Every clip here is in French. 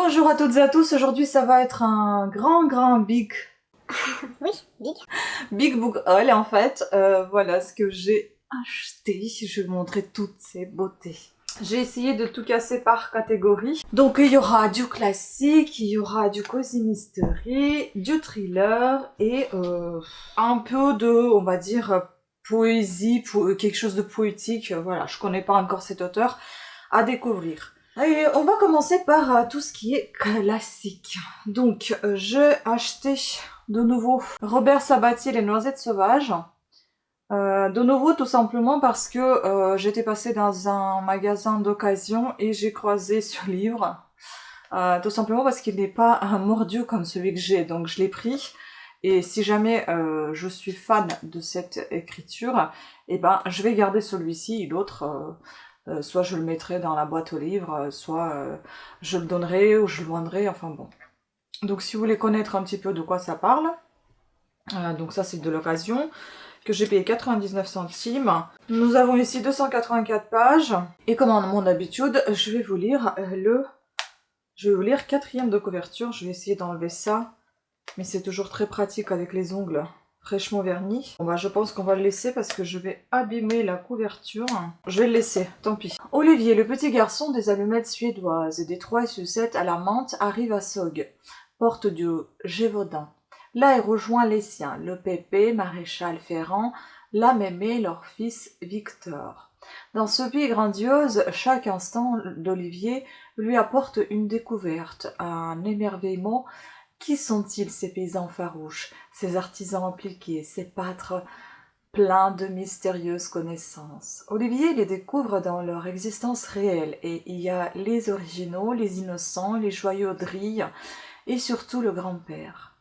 Bonjour à toutes et à tous, aujourd'hui ça va être un grand big Oui, big. big book haul en fait. Voilà ce que j'ai acheté, je vais vous montrer toutes ces beautés. J'ai essayé de tout casser par catégorie. Donc il y aura du classique, il y aura du cozy mystery, du thriller et un peu de, on va dire, poésie, quelque chose de poétique. Voilà, je connais pas encore cet auteur, à découvrir. Et on va commencer par tout ce qui est classique. Donc, j'ai acheté de nouveau Robert Sabatier, Les Noisettes Sauvages. De nouveau, tout simplement parce que j'étais passée dans un magasin d'occasion et j'ai croisé ce livre. Tout simplement parce qu'il n'est pas un mordieu comme celui que j'ai, donc je l'ai pris. Et si jamais je suis fan de cette écriture, eh ben je vais garder celui-ci et l'autre. Soit je le mettrai dans la boîte aux livres, soit je le donnerai ou je le vendrai, enfin bon. Donc si vous voulez connaître un petit peu de quoi ça parle, donc ça c'est de l'occasion, que j'ai payé 99 centimes. Nous avons ici 284 pages, et comme à mon habitude, je vais vous lire quatrième de couverture. Je vais essayer d'enlever ça, mais c'est toujours très pratique avec les ongles fraîchement vernis. Bon bah je pense qu'on va le laisser parce que je vais abîmer la couverture. Je vais le laisser, tant pis. Olivier, le petit garçon des allumettes suédoises et des trois sucettes à la menthe, arrive à Sog, porte du Gévaudan. Là il rejoint les siens, le Pépé, maréchal Ferrand, la Mémé, leur fils Victor. Dans ce pays grandiose, chaque instant d'Olivier lui apporte une découverte, un émerveillement. Qui sont-ils, ces paysans farouches, ces artisans impliqués, ces pâtres pleins de mystérieuses connaissances? Olivier les découvre dans leur existence réelle, et il y a les originaux, les innocents, les joyeux drilles, et surtout le grand-père.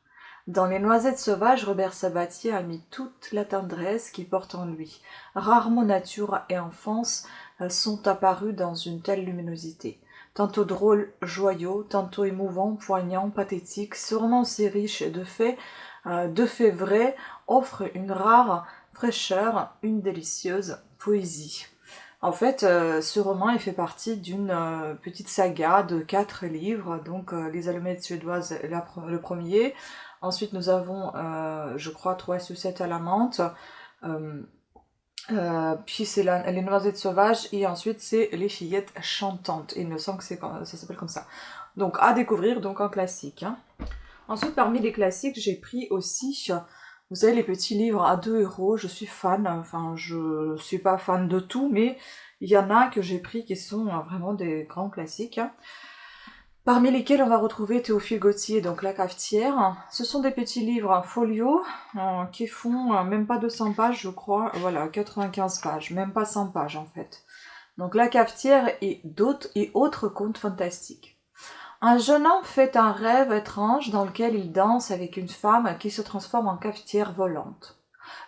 Dans Les Noisettes Sauvages, Robert Sabatier a mis toute la tendresse qu'il porte en lui. Rarement nature et enfance sont apparus dans une telle luminosité. Tantôt drôle, joyeux, tantôt émouvant, poignant, pathétique, ce roman si riche de faits vrais, offre une rare fraîcheur, une délicieuse poésie. En fait, ce roman il fait partie d'une petite saga de 4 livres, donc Les Allumettes suédoises, le premier. Ensuite, nous avons, je crois, 3 sucettes à la menthe. Euh, Puis c'est les noisettes sauvages et ensuite c'est les fillettes chantantes. Il me semble que ça s'appelle comme ça. Donc à découvrir, donc un classique. Hein. Ensuite parmi les classiques j'ai pris aussi, vous savez les petits livres à 2 €. Je suis fan, enfin je suis pas fan de tout, mais il y en a que j'ai pris qui sont vraiment des grands classiques. Hein. Parmi lesquels on va retrouver Théophile Gautier, donc La Cafetière. Ce sont des petits livres en folio qui font même pas 200 pages, je crois. Voilà, 95 pages, même pas 100 pages en fait. Donc La Cafetière et d'autres et autres contes fantastiques. Un jeune homme fait un rêve étrange dans lequel il danse avec une femme qui se transforme en cafetière volante.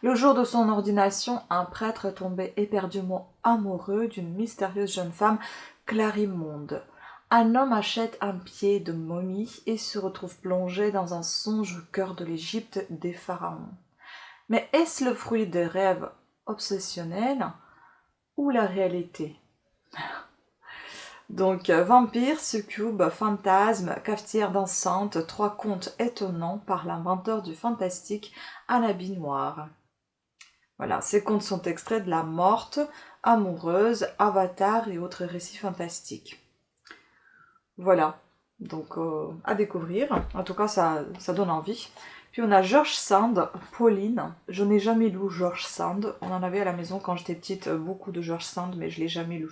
Le jour de son ordination, un prêtre est tombé éperdument amoureux d'une mystérieuse jeune femme clarimonde. Un homme achète un pied de momie et se retrouve plongé dans un songe au cœur de l'Égypte des pharaons. Mais est-ce le fruit des rêves obsessionnels ou la réalité? Donc, vampire, succube, fantasme, cafetière dansante, 3 contes étonnants par l'inventeur du fantastique, un habit noir. Voilà, ces contes sont extraits de La Morte, Amoureuse, Avatar et autres récits fantastiques. Voilà, donc à découvrir. En tout cas, ça donne envie. Puis on a George Sand, Pauline. Je n'ai jamais lu George Sand. On en avait à la maison quand j'étais petite, beaucoup de George Sand, mais je ne l'ai jamais lu.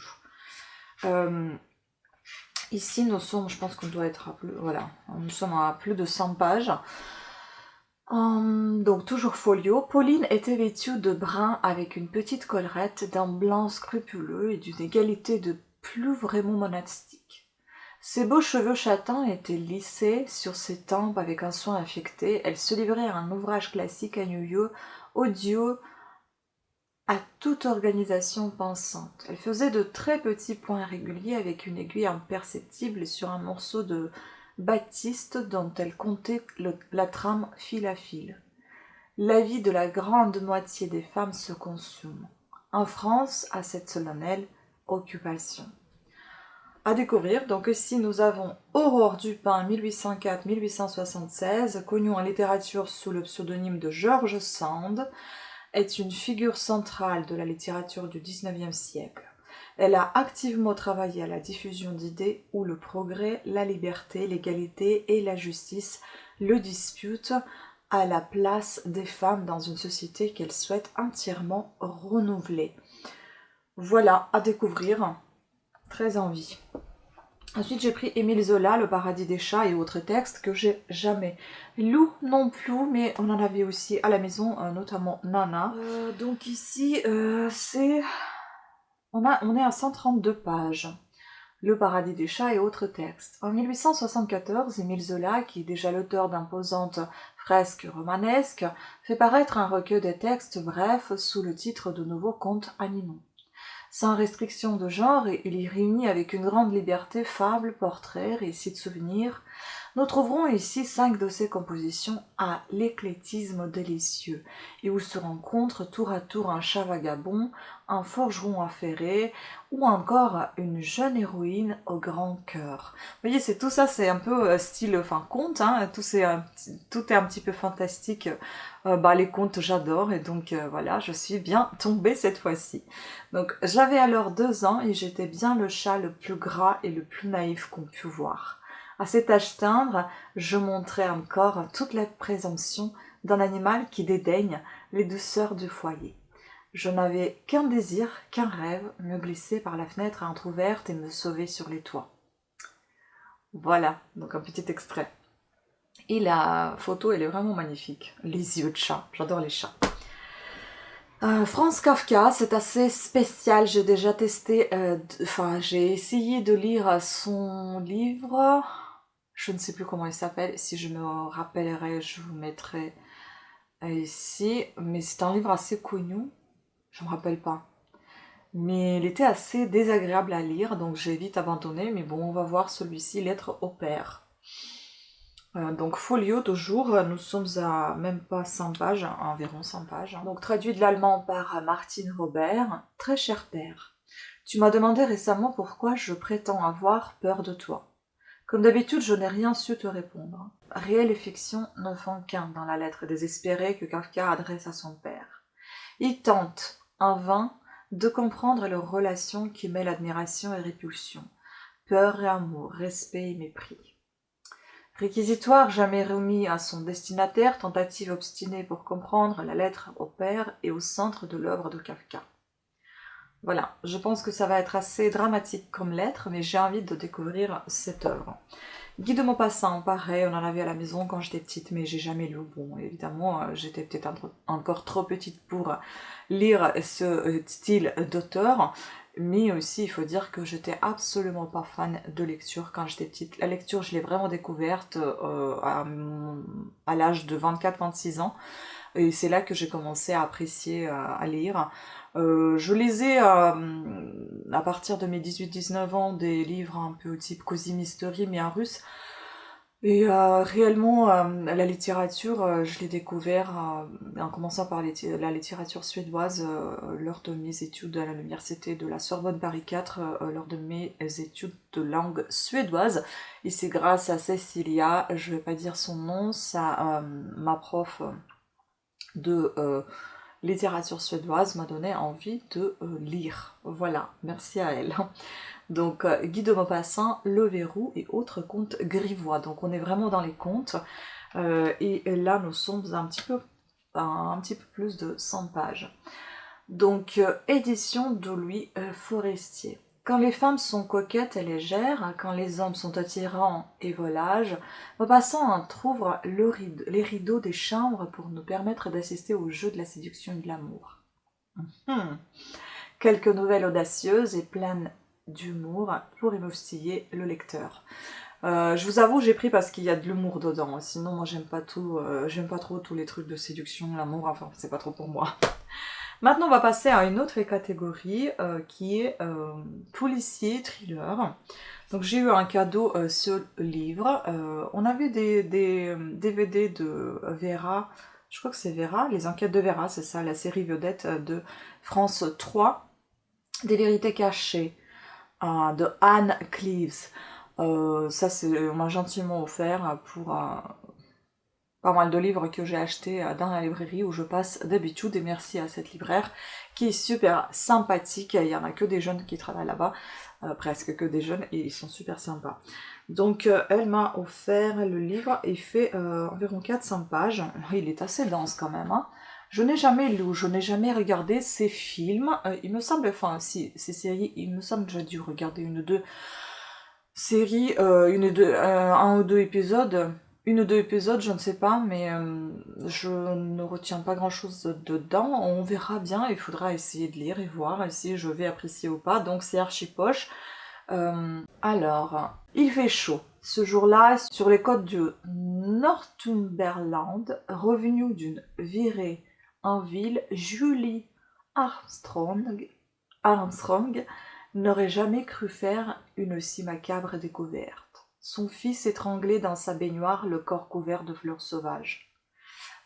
Ici, nous sommes, je pense qu'on doit être à plus, voilà, nous sommes à plus de 100 pages. Donc toujours folio. Pauline était vêtue de brun avec une petite collerette, d'un blanc scrupuleux et d'une égalité de plus vraiment monastique. Ses beaux cheveux châtains étaient lissés sur ses tempes avec un soin affecté. Elle se livrait à un ouvrage classique ennuyeux, odieux, à toute organisation pensante. Elle faisait de très petits points réguliers avec une aiguille imperceptible sur un morceau de batiste dont elle comptait la trame fil à fil. La vie de la grande moitié des femmes se consume. En France, à cette solennelle occupation. à découvrir. Donc ici nous avons Aurore Dupin 1804-1876, connue en littérature sous le pseudonyme de George Sand, est une figure centrale de la littérature du XIXe siècle. Elle a activement travaillé à la diffusion d'idées où le progrès, la liberté, l'égalité et la justice le disputent à la place des femmes dans une société qu'elle souhaite entièrement renouveler. Voilà, à découvrir. Très envie. Ensuite, j'ai pris Émile Zola, Le paradis des chats et autres textes que j'ai jamais lu non plus, mais on en avait aussi à la maison, notamment Nana. Donc ici, on est à 132 pages. Le paradis des chats et autres textes. En 1874, Émile Zola, qui est déjà l'auteur d'imposantes fresques romanesques, fait paraître un recueil de textes brefs sous le titre de Nouveaux contes animaux. Sans restriction de genre, il y réunit avec une grande liberté fables, portraits, récits de souvenirs. Nous trouverons ici 5 de ses compositions à l'éclectisme délicieux, et où se rencontrent tour à tour un chat vagabond, un forgeron affairé, ou encore une jeune héroïne au grand cœur. Vous voyez, c'est tout ça, c'est un peu style, conte, hein, tout est un petit peu fantastique. Les contes, j'adore, et donc voilà, je suis bien tombée cette fois-ci. Donc j'avais alors 2 ans et j'étais bien le chat le plus gras et le plus naïf qu'on pût voir. À cet âge tendre, je montrais encore toute la présomption d'un animal qui dédaigne les douceurs du foyer. Je n'avais qu'un désir, qu'un rêve, me glisser par la fenêtre entr'ouverte et me sauver sur les toits. Voilà, donc un petit extrait. Et la photo, elle est vraiment magnifique. Les yeux de chat, j'adore les chats. Franz Kafka, c'est assez spécial. J'ai déjà testé, j'ai essayé de lire son livre. Je ne sais plus comment il s'appelle. Si je me rappellerai, je vous mettrai ici. Mais c'est un livre assez connu. Je ne me rappelle pas. Mais il était assez désagréable à lire, donc j'ai vite abandonné. Mais bon, on va voir celui-ci, Lettre au père. Donc Folio, toujours, nous sommes à même pas 100 pages, environ 100 pages. Donc traduit de l'allemand par Martine Robert. Très cher père, tu m'as demandé récemment pourquoi je prétends avoir peur de toi. Comme d'habitude, je n'ai rien su te répondre. Réel et fiction ne font qu'un dans la lettre désespérée que Kafka adresse à son père. Il tente, en vain, de comprendre leur relation qui mêle admiration et répulsion, peur et amour, respect et mépris. Réquisitoire jamais remis à son destinataire, tentative obstinée pour comprendre la lettre au père et au centre de l'œuvre de Kafka. Voilà, je pense que ça va être assez dramatique comme lettre, mais j'ai envie de découvrir cette œuvre. Guy de Maupassant, pareil, on en avait à la maison quand j'étais petite, mais j'ai jamais lu. Bon, évidemment, j'étais peut-être encore trop petite pour lire ce style d'auteur, mais aussi il faut dire que j'étais absolument pas fan de lecture quand j'étais petite. La lecture, je l'ai vraiment découverte à l'âge de 24-26 ans, et c'est là que j'ai commencé à apprécier à lire. Je lisais à partir de mes 18-19 ans des livres un peu type Cozy Mystery mais en russe. Et réellement, la littérature, je l'ai découvert en commençant par la littérature suédoise lors de mes études à l'université de la Sorbonne Paris 4, lors de mes études de langue suédoise. Et c'est grâce à Cecilia, je vais pas dire son nom, ma prof de littérature suédoise m'a donné envie de lire. Voilà, merci à elle. Donc Guy de Maupassant, Le Verrou et autres contes grivois. Donc on est vraiment dans les contes. Et là nous sommes un petit peu plus de 100 pages. Donc édition de Louis Forestier. Quand les femmes sont coquettes et légères, quand les hommes sont attirants et volages, Maupassant trouve les rideaux des chambres pour nous permettre d'assister au jeu de la séduction et de l'amour. Quelques nouvelles audacieuses et pleines d'humour pour émoustiller le lecteur. Je vous avoue, j'ai pris parce qu'il y a de l'humour dedans. Sinon, moi, j'aime pas trop tous les trucs de séduction, l'amour, enfin, c'est pas trop pour moi. Maintenant, on va passer à une autre catégorie qui est policier, thriller. Donc, j'ai eu un cadeau ce livre. On avait des DVD de Vera, je crois que c'est Vera, Les Enquêtes de Vera, c'est ça, la série vedette de France 3, des vérités cachées. de Anne Cleeves. Ça, on m'a gentiment offert pour pas mal de livres que j'ai achetés dans la librairie où je passe d'habitude, et merci à cette libraire qui est super sympathique. Il y en a que des jeunes qui travaillent là-bas, presque que des jeunes, et ils sont super sympas. Donc elle m'a offert le livre, il fait environ 400 pages, il est assez dense quand même, hein. Je n'ai jamais lu, je n'ai jamais regardé ces films, il me semble, enfin si, ces séries, il me semble que j'ai dû regarder une ou deux séries, un ou deux épisodes, une ou deux épisodes, je ne sais pas, mais je ne retiens pas grand chose dedans. On verra bien, il faudra essayer de lire et voir si je vais apprécier ou pas, donc c'est archi poche. Alors, il fait chaud. Ce jour-là, sur les côtes du Northumberland, revenue d'une virée en ville, Julie Armstrong n'aurait jamais cru faire une aussi macabre découverte. Son fils étranglé dans sa baignoire, le corps couvert de fleurs sauvages.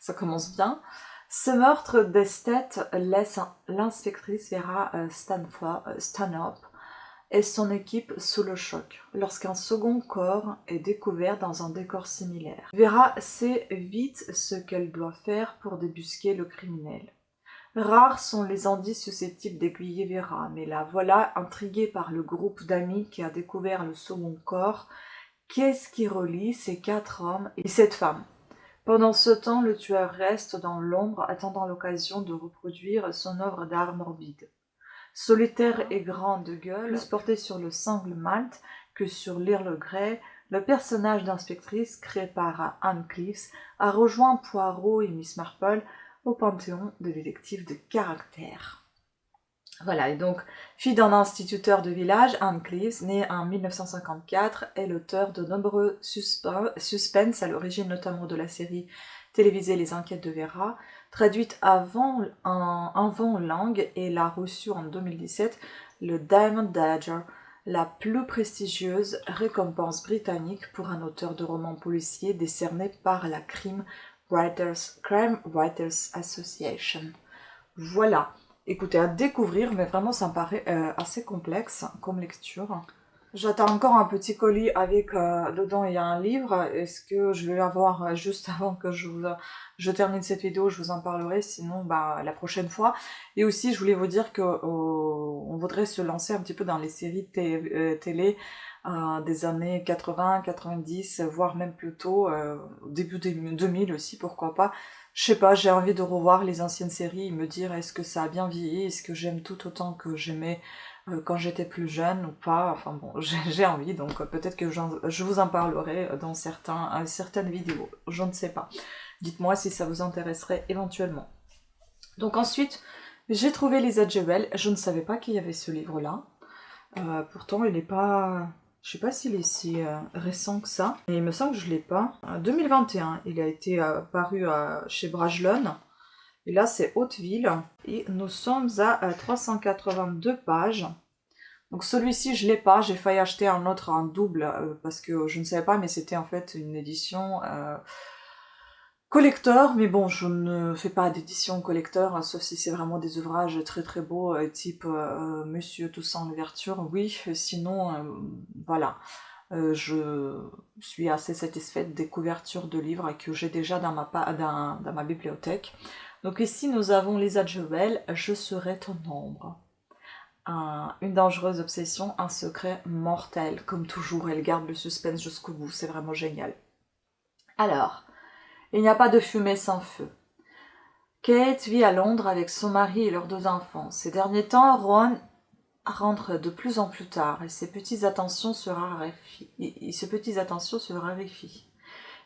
Ça commence bien. Ce meurtre d'esthète laisse l'inspectrice Vera Stanhope et son équipe sous le choc, lorsqu'un second corps est découvert dans un décor similaire. Vera sait vite ce qu'elle doit faire pour débusquer le criminel. Rares sont les indices susceptibles d'aiguiller Vera, mais la voilà intriguée par le groupe d'amis qui a découvert le second corps. Qu'est-ce qui relie ces 4 hommes et cette femme? Pendant ce temps, le tueur reste dans l'ombre, attendant l'occasion de reproduire son œuvre d'art morbide. Solitaire et grand de gueule, plus porté sur le sangle malt que sur l'Earl Grey, le personnage d'inspectrice créé par Anne Cleeves a rejoint Poirot et Miss Marple au panthéon de détectives de caractère. Voilà, et donc, fille d'un instituteur de village, Anne Cleeves, née en 1954, est l'auteur de nombreux suspens à l'origine notamment de la série télévisée Les Enquêtes de Vera, traduite en 20 langues, et elle a reçu en 2017 le Diamond Dagger, la plus prestigieuse récompense britannique pour un auteur de romans policiers décerné par la Crime Writers Association. Voilà. Écoutez, à découvrir, mais vraiment ça me paraît assez complexe comme lecture. J'attends encore un petit colis avec, dedans il y a un livre. Est-ce que je vais l'avoir juste avant que je termine cette vidéo? Je vous en parlerai, sinon bah, la prochaine fois. Et aussi je voulais vous dire que on voudrait se lancer un petit peu dans les séries télé des années 80, 90, voire même plus tôt, début 2000 aussi, pourquoi pas. Je sais pas, j'ai envie de revoir les anciennes séries et me dire est-ce que ça a bien vieilli, est-ce que j'aime tout autant que j'aimais quand j'étais plus jeune ou pas. Enfin bon, j'ai envie, donc peut-être que je vous en parlerai dans certaines vidéos, je ne sais pas. Dites-moi si ça vous intéresserait éventuellement. Donc ensuite, j'ai trouvé Lisa Jewell, je ne savais pas qu'il y avait ce livre-là. Pourtant, il n'est pas... Je sais pas s'il est si récent que ça. Et il me semble que je ne l'ai pas. 2021, il a été paru chez Brajlon. Et là, c'est Hauteville. Et nous sommes à 382 pages. Donc celui-ci, je ne l'ai pas. J'ai failli acheter un autre, un double, parce que je ne savais pas, mais c'était en fait une édition collector. Mais bon, je ne fais pas d'édition collector, sauf si c'est vraiment des ouvrages très très beaux, type Monsieur Toussaint Louverture. Oui, sinon, voilà. Je suis assez satisfaite des couvertures de livres que j'ai déjà dans ma bibliothèque. Donc ici, nous avons Lisa Jewell, Je serai ton ombre. Une dangereuse obsession, un secret mortel. Comme toujours, elle garde le suspense jusqu'au bout, c'est vraiment génial. Alors, il n'y a pas de fumée sans feu. Kate vit à Londres avec son mari et leurs 2 enfants. Ces derniers temps, Rowan rentre de plus en plus tard et ses petites attentions se raréfient.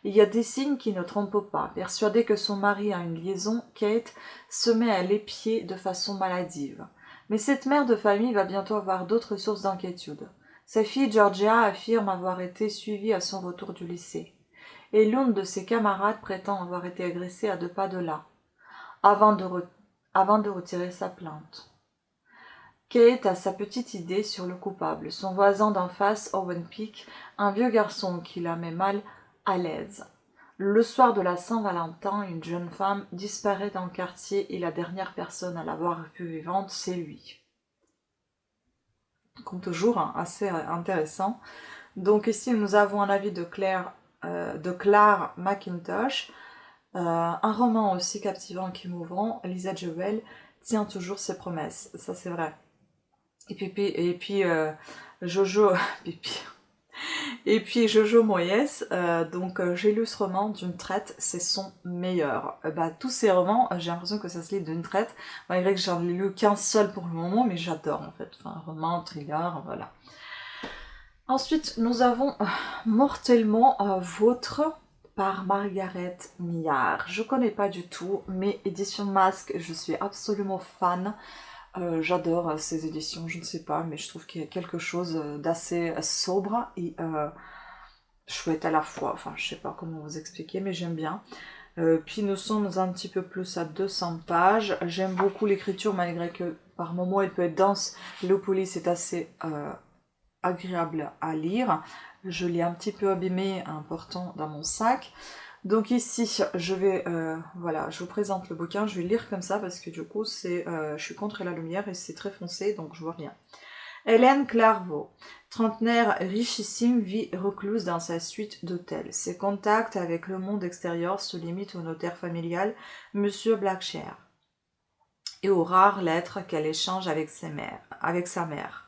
Il y a des signes qui ne trompent pas. Persuadée que son mari a une liaison, Kate se met à l'épier de façon maladive. Mais cette mère de famille va bientôt avoir d'autres sources d'inquiétude. Sa fille Georgia affirme avoir été suivie à son retour du lycée. Et l'une de ses camarades prétend avoir été agressée à 2 pas de là, avant de retirer sa plainte. Kate a sa petite idée sur le coupable, son voisin d'en face, Owen Peake, un vieux garçon qui la met mal à l'aise. Le soir de la Saint-Valentin, une jeune femme disparaît dans le quartier et la dernière personne à l'avoir vue vivante, c'est lui. comme toujours, hein, assez intéressant. Donc ici, nous avons un avis de Claire McIntosh, un roman aussi captivant qu'émouvant. Lisa Jewell tient toujours ses promesses, ça c'est vrai. Et puis Jojo, pipi. Et puis Jojo Moyes, j'ai lu ce roman d'une traite, c'est son meilleur. Tous ces romans, j'ai l'impression que ça se lit d'une traite, malgré que j'en ai lu qu'un seul pour le moment, mais j'adore en fait. Enfin, roman, thriller, voilà. Ensuite, nous avons Mortellement Vôtre par Margaret Millard. Je connais pas du tout, mais édition Masque, je suis absolument fan. J'adore ces éditions, je ne sais pas, mais je trouve qu'il y a quelque chose d'assez sobre et chouette à la fois. Enfin, je sais pas comment vous expliquer, mais j'aime bien. Puis nous sommes un petit peu plus à 200 pages. J'aime beaucoup l'écriture, malgré que par moments elle peut être dense. Le police est assez agréable à lire. Je l'ai un petit peu abîmé en portant dans mon sac. Donc ici, voilà, je vous présente le bouquin, je vais le lire comme ça parce que du coup, je suis contre la lumière et c'est très foncé, donc je vois rien. Hélène Clairvaux, trentenaire richissime, vit recluse dans sa suite d'hôtels. Ses contacts avec le monde extérieur se limitent au notaire familial, Monsieur Blackshear, et aux rares lettres qu'elle échange avec sa mère.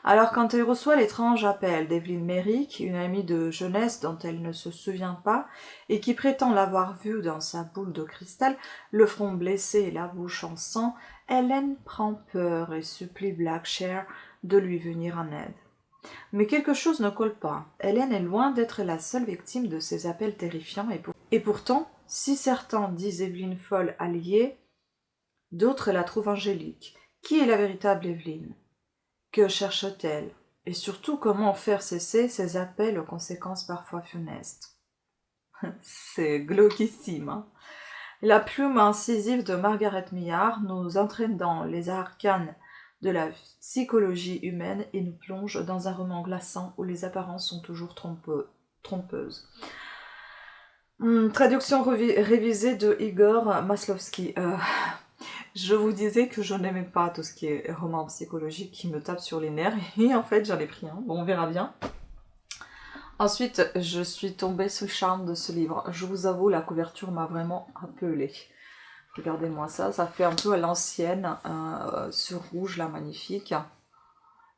Alors quand elle reçoit l'étrange appel d'Evelyn Merrick, une amie de jeunesse dont elle ne se souvient pas, et qui prétend l'avoir vue dans sa boule de cristal, le front blessé et la bouche en sang, Hélène prend peur et supplie Blackshear de lui venir en aide. Mais quelque chose ne colle pas. Hélène est loin d'être la seule victime de ces appels terrifiants, et pourtant, si certains disent Evelyn folle alliée, d'autres la trouvent angélique. Qui est la véritable Evelyn ? Que cherche-t-elle? Et surtout, comment faire cesser ces appels aux conséquences parfois funestes? C'est glauquissime. Hein. La plume incisive de Margaret Millard nous entraîne dans les arcanes de la psychologie humaine et nous plonge dans un roman glaçant où les apparences sont toujours trompeuses. Traduction révisée de Igor Maslovski. Je vous disais que je n'aimais pas tout ce qui est roman psychologique qui me tape sur les nerfs et en fait j'en ai pris un. Bon, on verra bien. Ensuite, je suis tombée sous le charme de ce livre. Je vous avoue, la couverture m'a vraiment appelée. Regardez-moi ça, ça fait un peu à l'ancienne, ce rouge là, magnifique.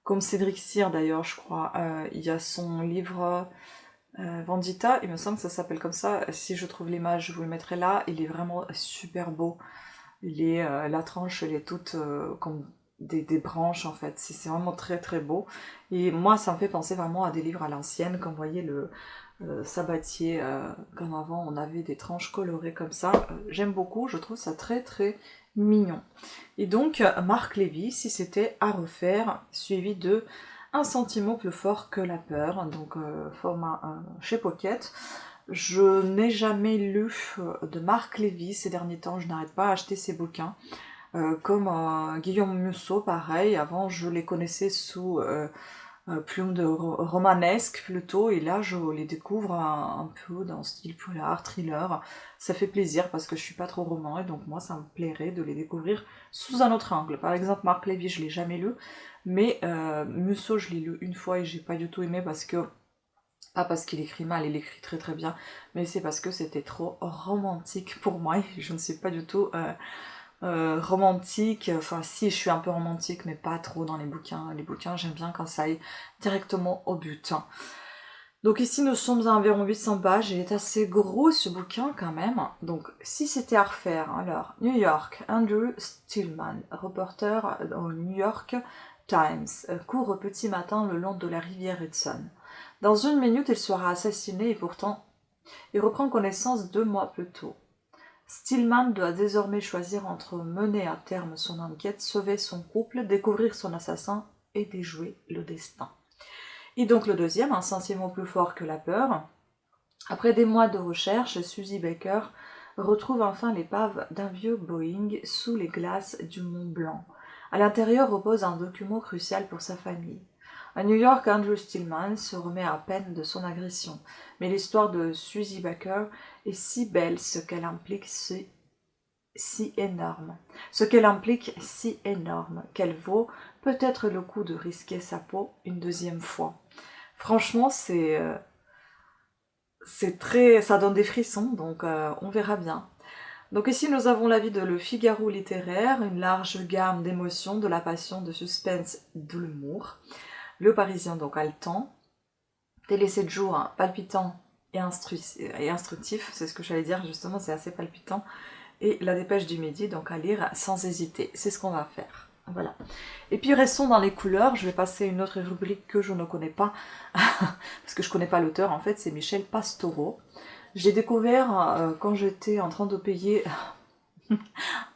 Comme Cédric Cyr d'ailleurs, je crois. Il y a son livre Vendita, il me semble que ça s'appelle comme ça. Si je trouve l'image, je vous le mettrai là. Il est vraiment super beau. La tranche, elle est toute comme des branches en fait. C'est vraiment très très beau. Et moi, ça me fait penser vraiment à des livres à l'ancienne. Comme vous voyez, le sabatier, comme avant, on avait des tranches colorées comme ça. J'aime beaucoup, je trouve ça très très mignon. Et donc, Marc Lévy, si c'était à refaire, suivi de Un sentiment plus fort que la peur, donc format chez Pocket. Je n'ai jamais lu de Marc Lévy ces derniers temps, je n'arrête pas à acheter ses bouquins. Comme Guillaume Musso, pareil, avant je les connaissais sous plume de romanesque plutôt, et là je les découvre un peu dans style polar, thriller. Ça fait plaisir parce que je suis pas trop roman, et donc moi ça me plairait de les découvrir sous un autre angle. Par exemple, Marc Lévy, je l'ai jamais lu, mais Musso, je l'ai lu une fois et j'ai pas du tout aimé pas parce qu'il écrit mal, il écrit très très bien, mais c'est parce que c'était trop romantique pour moi. Je ne suis pas du tout romantique. Enfin, si, je suis un peu romantique, mais pas trop dans les bouquins. Les bouquins, j'aime bien quand ça aille directement au but. Donc ici, nous sommes à environ 800 pages. Il est assez gros ce bouquin quand même. Donc, si c'était à refaire, alors, New York, Andrew Stillman, reporter au New York Times, court au petit matin le long de la rivière Hudson. Dans une minute, il sera assassiné et pourtant, il reprend connaissance 2 mois plus tôt. Stillman doit désormais choisir entre mener à terme son enquête, sauver son couple, découvrir son assassin et déjouer le destin. Et donc le deuxième, Un sentiment plus fort que la peur. Après des mois de recherche, Susie Baker retrouve enfin l'épave d'un vieux Boeing sous les glaces du Mont Blanc. À l'intérieur repose un document crucial pour sa famille. À New York, Andrew Stillman se remet à peine de son agression, mais l'histoire de Susie Baker est si belle, ce qu'elle implique si énorme. Ce qu'elle implique si énorme qu'elle vaut peut-être le coup de risquer sa peau une deuxième fois. Franchement, c'est très, ça donne des frissons, donc on verra bien. Donc ici nous avons l'avis de Le Figaro littéraire, une large gamme d'émotions, de la passion, de suspense, de l'humour. Le Parisien donc haletant. Télé 7 jours, palpitant et instructif, c'est ce que j'allais dire justement, c'est assez palpitant. Et La Dépêche du Midi, donc à lire sans hésiter, c'est ce qu'on va faire. Voilà. Et puis restons dans les couleurs, je vais passer à une autre rubrique que je ne connais pas, parce que je ne connais pas l'auteur en fait, c'est Michel Pastoureau. J'ai découvert quand j'étais en train de payer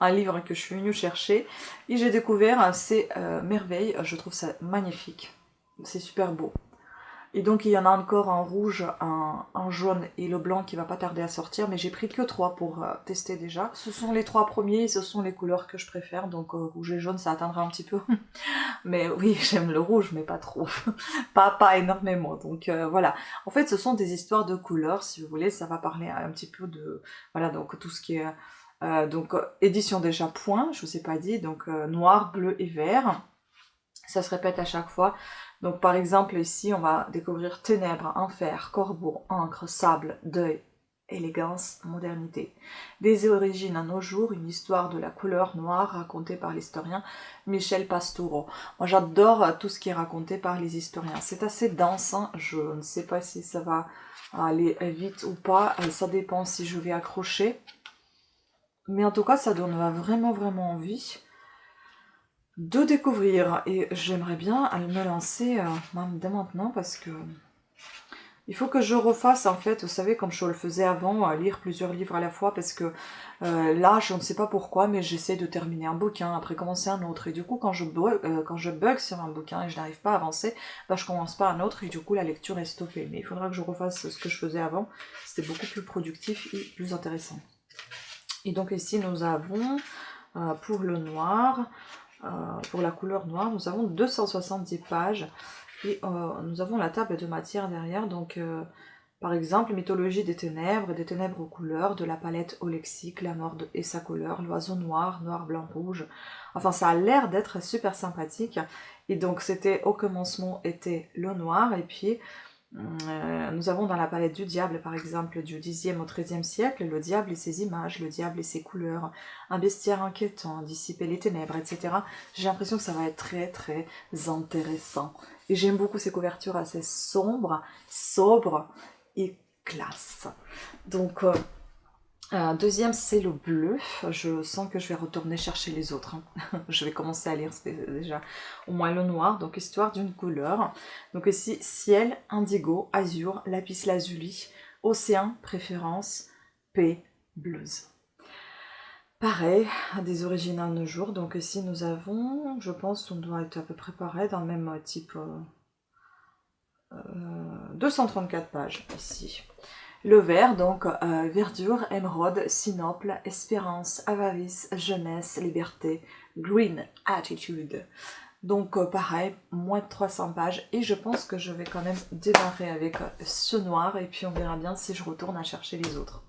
un livre que je suis venue chercher, et j'ai découvert ces merveilles, je trouve ça magnifique, c'est super beau. Et donc il y en a encore en rouge, en jaune et le blanc qui va pas tarder à sortir, mais j'ai pris que 3 pour tester déjà. Ce sont les 3 premiers, ce sont les couleurs que je préfère, donc rouge et jaune ça atteindra un petit peu. Mais oui, j'aime le rouge, mais pas trop, pas énormément, donc voilà. En fait ce sont des histoires de couleurs, si vous voulez, ça va parler un petit peu de, voilà, donc tout ce qui est, édition déjà point, je vous ai pas dit, donc noir, bleu et vert. Ça se répète à chaque fois. Donc par exemple ici on va découvrir ténèbres, enfer, corbeau, encre, sable, deuil, élégance, modernité. Des origines à nos jours, une histoire de la couleur noire racontée par l'historien Michel Pastoureau. Moi j'adore tout ce qui est raconté par les historiens. C'est assez dense, hein. Je ne sais pas si ça va aller vite ou pas, ça dépend si je vais accrocher. Mais en tout cas ça donne vraiment envie de découvrir, et j'aimerais bien me lancer même dès maintenant parce que il faut que je refasse en fait, vous savez, comme je le faisais avant, lire plusieurs livres à la fois, parce que là je ne sais pas pourquoi mais j'essaie de terminer un bouquin, après commencer un autre, et du coup quand je bug sur un bouquin et je n'arrive pas à avancer, bah, je commence pas un autre et du coup la lecture est stoppée. Mais il faudra que je refasse ce que je faisais avant, c'était beaucoup plus productif et plus intéressant. Et donc ici nous avons pour le noir, pour la couleur noire, nous avons 270 pages et nous avons la table de matière derrière. Donc par exemple, mythologie des ténèbres aux couleurs, de la palette au lexique, la mort et sa couleur, l'oiseau noir, noir, blanc, rouge. Enfin, ça a l'air d'être super sympathique. Et donc c'était au commencement était le noir, et puis nous avons dans la palette du diable, par exemple, du 10e au 13e siècle, le diable et ses images, le diable et ses couleurs, un bestiaire inquiétant, dissiper les ténèbres, etc. J'ai l'impression que ça va être très intéressant. Et j'aime beaucoup ces couvertures assez sombres, sobres et classe. Donc, deuxième, c'est le bleu. Je sens que je vais retourner chercher les autres. Hein. Je vais commencer à lire, c'était déjà au moins le noir. Donc, histoire d'une couleur. Donc ici, ciel, indigo, azur, lapis lazuli, océan, préférence, paix, blues. Pareil, des origines à nos jours. Donc ici, nous avons, je pense, on doit être à peu près pareil, dans le même type. 234 pages ici. Le vert, donc verdure, émeraude, sinople, espérance, avarice, jeunesse, liberté, green attitude. Donc pareil, moins de 300 pages, et je pense que je vais quand même démarrer avec ce noir, et puis on verra bien si je retourne à chercher les autres.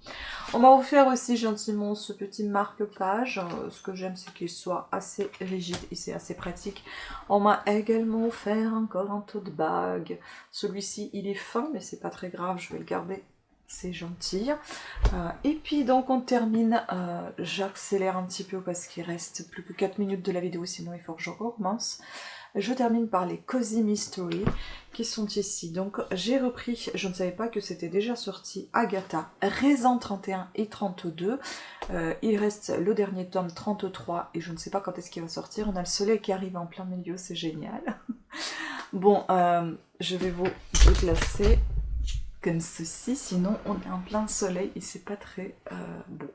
On m'a offert aussi gentiment ce petit marque-page. Ce que j'aime, c'est qu'il soit assez rigide et c'est assez pratique. On m'a également offert encore un tote bag. Celui-ci, il est fin, mais c'est pas très grave, je vais le garder. C'est gentil. Et puis donc on termine, j'accélère un petit peu parce qu'il reste plus que 4 minutes de la vidéo, sinon il faut que je recommence. Je termine par les Cozy Mystery qui sont ici. Donc j'ai repris, je ne savais pas que c'était déjà sorti, Agatha, Raisin 31 et 32. Il reste le dernier tome 33 et je ne sais pas quand est-ce qu'il va sortir. On a le soleil qui arrive en plein milieu, c'est génial. Bon, je vais vous déplacer comme ceci, sinon on est en plein soleil et c'est pas très beau.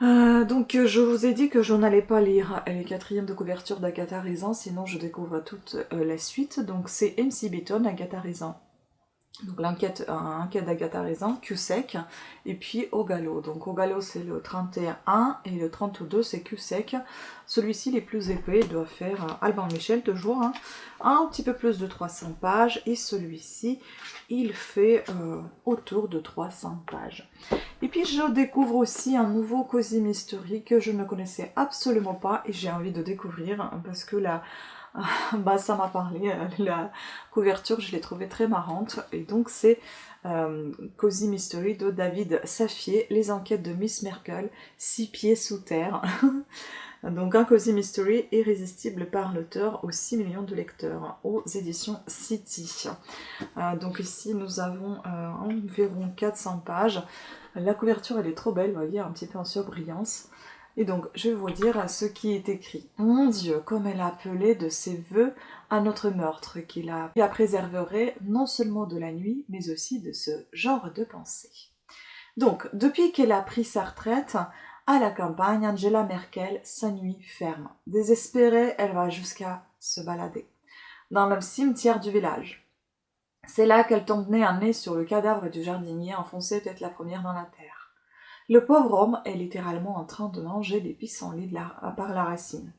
Donc je vous ai dit que je n'allais pas lire les 4e de couverture d'Agatha Raisin, sinon je découvre toute la suite. Donc c'est MC Beaton, Agatha Raisin. Donc l'enquête d'Agatha Raisin, Cusack, et puis Au Galop. Donc Au Galop c'est le 31 et le 32 c'est Cusack. Celui-ci, il est plus épais, il doit faire, Alban Michel toujours, hein, un petit peu plus de 300 pages. Et celui-ci, il fait autour de 300 pages. Et puis je découvre aussi un nouveau Cozy Mystery que je ne connaissais absolument pas et j'ai envie de découvrir parce que là, bah, ça m'a parlé, la couverture je l'ai trouvée très marrante et donc c'est Cozy Mystery de David Safier, les enquêtes de Miss Merkel, 6 pieds sous terre. Donc un Cozy Mystery irrésistible par l'auteur aux 6 millions de lecteurs aux éditions City. Donc ici nous avons environ 400 pages. La couverture elle est trop belle, vous voyez, un petit peu en surbrillance. Et donc je vais vous dire ce qui est écrit. Mon Dieu, comme elle a appelé de ses voeux à notre meurtre, qui la préserverait non seulement de la nuit, mais aussi de ce genre de pensée. Donc, depuis qu'elle a pris sa retraite, à la campagne, Angela Merkel s'ennuie ferme. Désespérée, elle va jusqu'à se balader dans le cimetière du village. C'est là qu'elle tombe nez à nez sur le cadavre du jardinier enfoncé tête la première dans la terre. Le pauvre homme est littéralement en train de manger des pissenlits par la racine.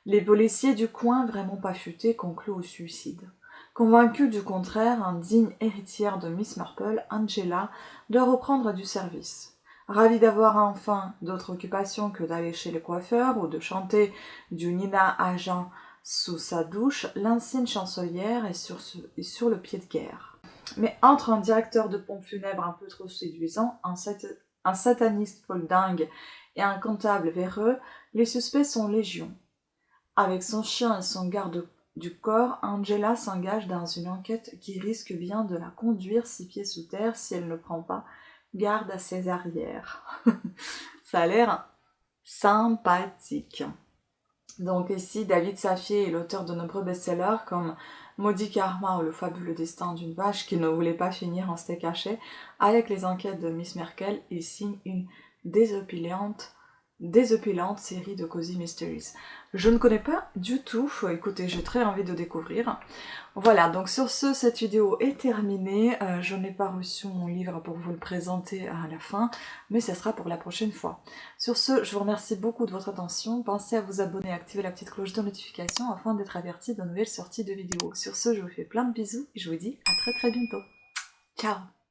Les policiers du coin, vraiment pas futés, concluent au suicide. Convaincue du contraire, indigne héritière de Miss Marple, Angela doit reprendre du service. Ravie d'avoir enfin d'autres occupations que d'aller chez le coiffeur ou de chanter du Nina Hagen sous sa douche, l'ancienne chancelière est sur le pied de guerre. Mais entre un directeur de pompe funèbre un peu trop séduisant, un sataniste foldingue et un comptable véreux, les suspects sont légion. Avec son chien et son garde du corps, Angela s'engage dans une enquête qui risque bien de la conduire 6 pieds sous terre si elle ne prend pas garde à ses arrières. Ça a l'air sympathique. Donc ici, David Safier est l'auteur de nombreux best-sellers comme Maudit Karma ou Le fabuleux destin d'une vache qui ne voulait pas finir en steak haché. Avec les enquêtes de Miss Merkel, il signe une désopilante série de Cozy Mysteries. Je ne connais pas du tout, écoutez, j'ai très envie de découvrir. Voilà, donc sur ce, cette vidéo est terminée. Je n'ai pas reçu mon livre pour vous le présenter à la fin, mais ça sera pour la prochaine fois. Sur ce, je vous remercie beaucoup de votre attention. Pensez à vous abonner et activer la petite cloche de notification afin d'être averti de nouvelles sorties de vidéos. Sur ce, je vous fais plein de bisous et je vous dis à très bientôt. Ciao!